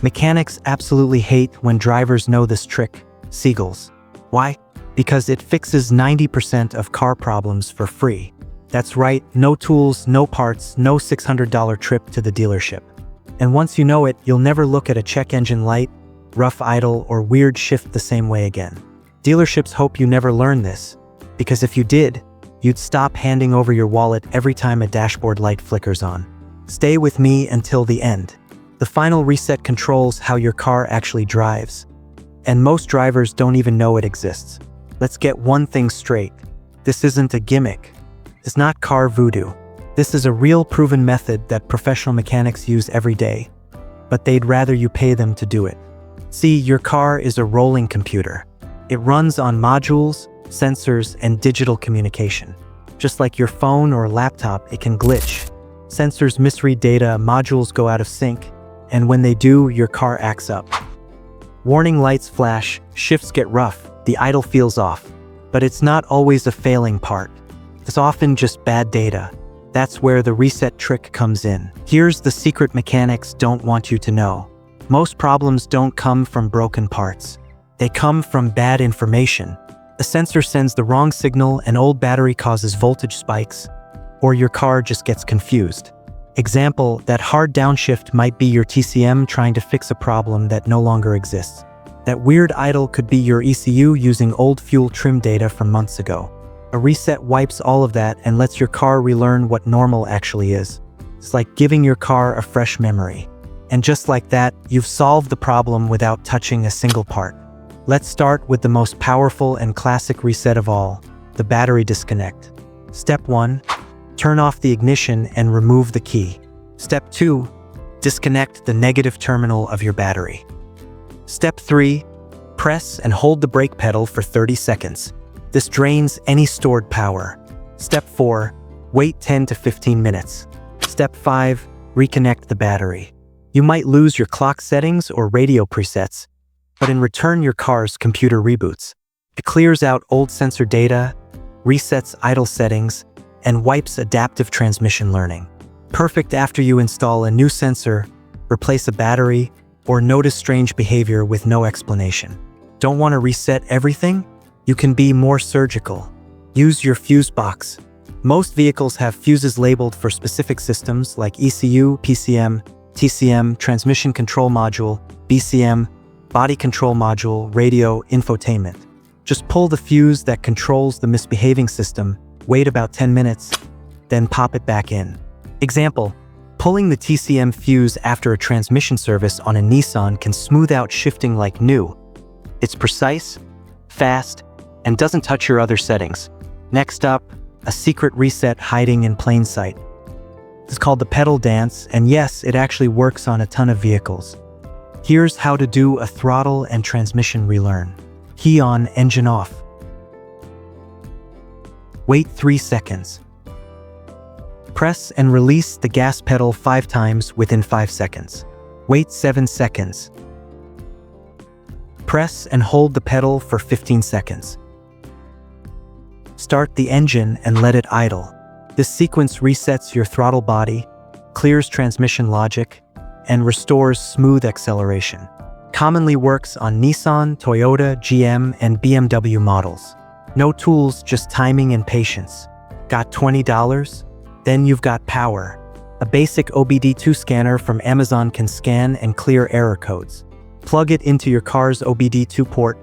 Mechanics absolutely hate when drivers know this trick, seagulls. Why? Because it fixes 90% of car problems for free. That's right, no tools, no parts, no $600 trip to the dealership. And once you know it, you'll never look at a check engine light, rough idle, or weird shift the same way again. Dealerships hope you never learn this, because if you did, you'd stop handing over your wallet every time a dashboard light flickers on. Stay with me until the end. The final reset controls how your car actually drives. And most drivers don't even know it exists. Let's get one thing straight. This isn't a gimmick. It's not car voodoo. This is a real proven method that professional mechanics use every day, but they'd rather you pay them to do it. See, your car is a rolling computer. It runs on modules, sensors, and digital communication. Just like your phone or laptop, it can glitch. Sensors misread data, modules go out of sync, and when they do, your car acts up. Warning lights flash, shifts get rough, the idle feels off. But it's not always a failing part. It's often just bad data. That's where the reset trick comes in. Here's the secret mechanics don't want you to know. Most problems don't come from broken parts. They come from bad information. A sensor sends the wrong signal, an old battery causes voltage spikes, or your car just gets confused. Example, that hard downshift might be your TCM trying to fix a problem that no longer exists. That weird idle could be your ECU using old fuel trim data from months ago. A reset wipes all of that and lets your car relearn what normal actually is. It's like giving your car a fresh memory. And just like that, you've solved the problem without touching a single part. Let's start with the most powerful and classic reset of all, the battery disconnect. Step 1, turn off the ignition and remove the key. Step 2, disconnect the negative terminal of your battery. Step 3, press and hold the brake pedal for 30 seconds. This drains any stored power. Step 4, wait 10 to 15 minutes. Step 5, reconnect the battery. You might lose your clock settings or radio presets, but in return your car's computer reboots. It clears out old sensor data, resets idle settings, and wipes adaptive transmission learning. Perfect after you install a new sensor, replace a battery, or notice strange behavior with no explanation. Don't want to reset everything? You can be more surgical. Use your fuse box. Most vehicles have fuses labeled for specific systems like ECU, PCM, TCM, transmission control module, BCM, body control module, radio, infotainment. Just pull the fuse that controls the misbehaving system, wait about 10 minutes, then pop it back in. Example, pulling the TCM fuse after a transmission service on a Nissan can smooth out shifting like new. It's precise, fast, and doesn't touch your other settings. Next up, a secret reset hiding in plain sight. It's called the pedal dance, and yes, it actually works on a ton of vehicles. Here's how to do a throttle and transmission relearn. Key on, engine off. Wait 3 seconds. Press and release the gas pedal 5 times within 5 seconds. Wait 7 seconds. Press and hold the pedal for 15 seconds. Start the engine and let it idle. This sequence resets your throttle body, clears transmission logic, and restores smooth acceleration. Commonly works on Nissan, Toyota, GM, and BMW models. No tools, just timing and patience. Got $20? Then you've got power. A basic OBD2 scanner from Amazon can scan and clear error codes. Plug it into your car's OBD2 port,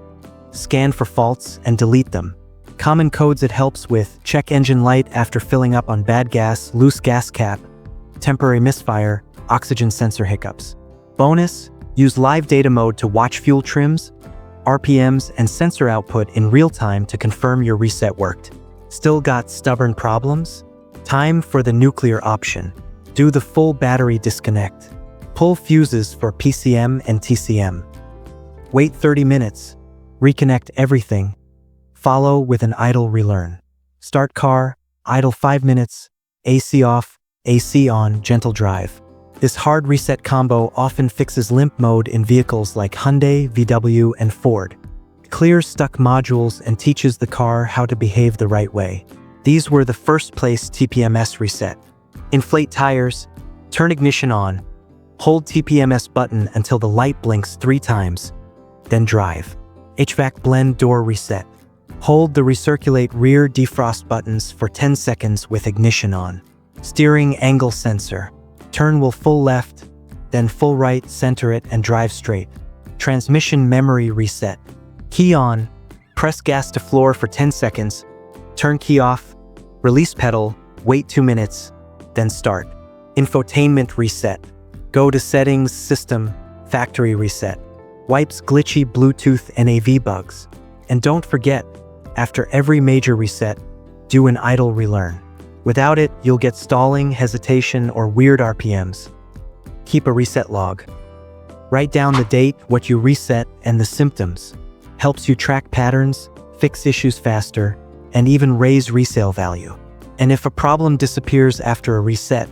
scan for faults, and delete them. Common codes it helps with: check engine light after filling up on bad gas, loose gas cap, temporary misfire, oxygen sensor hiccups. Bonus, use live data mode to watch fuel trims, RPMs, and sensor output in real time to confirm your reset worked. Still got stubborn problems? Time for the nuclear option. Do the full battery disconnect. Pull fuses for PCM and TCM. Wait 30 minutes. Reconnect everything. Follow with an idle relearn. Start car, idle 5 minutes, AC off, AC on, gentle drive. This hard reset combo often fixes limp mode in vehicles like Hyundai, VW, and Ford. It clears stuck modules and teaches the car how to behave the right way. These were the first place TPMS reset. Inflate tires, turn ignition on, Hold TPMS button until the light blinks 3 times, then drive. HVAC blend door reset. Hold the recirculate rear defrost buttons for 10 seconds with ignition on. Steering angle sensor. Turn wheel full left, then full right, center it and drive straight. Transmission memory reset. Key on. Press gas to floor for 10 seconds. Turn key off. Release pedal. Wait 2 minutes, then start. Infotainment reset. Go to settings, system, factory reset. Wipes glitchy Bluetooth NAV bugs. And don't forget, after every major reset, do an idle relearn. Without it, you'll get stalling, hesitation, or weird RPMs. Keep a reset log. Write down the date, what you reset, and the symptoms. Helps you track patterns, fix issues faster, and even raise resale value. And if a problem disappears after a reset,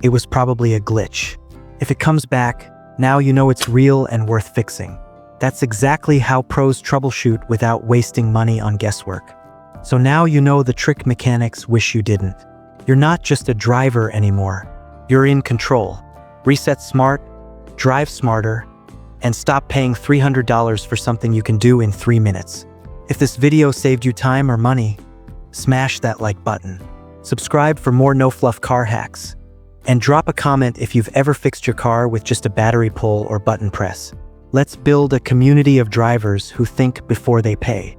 it was probably a glitch. If it comes back, now you know it's real and worth fixing. That's exactly how pros troubleshoot without wasting money on guesswork. So now you know the trick mechanics wish you didn't. You're not just a driver anymore. You're in control. Reset smart, drive smarter, and stop paying $300 for something you can do in 3 minutes. If this video saved you time or money, smash that like button. Subscribe for more no-fluff car hacks. And drop a comment if you've ever fixed your car with just a battery pull or button press. Let's build a community of drivers who think before they pay.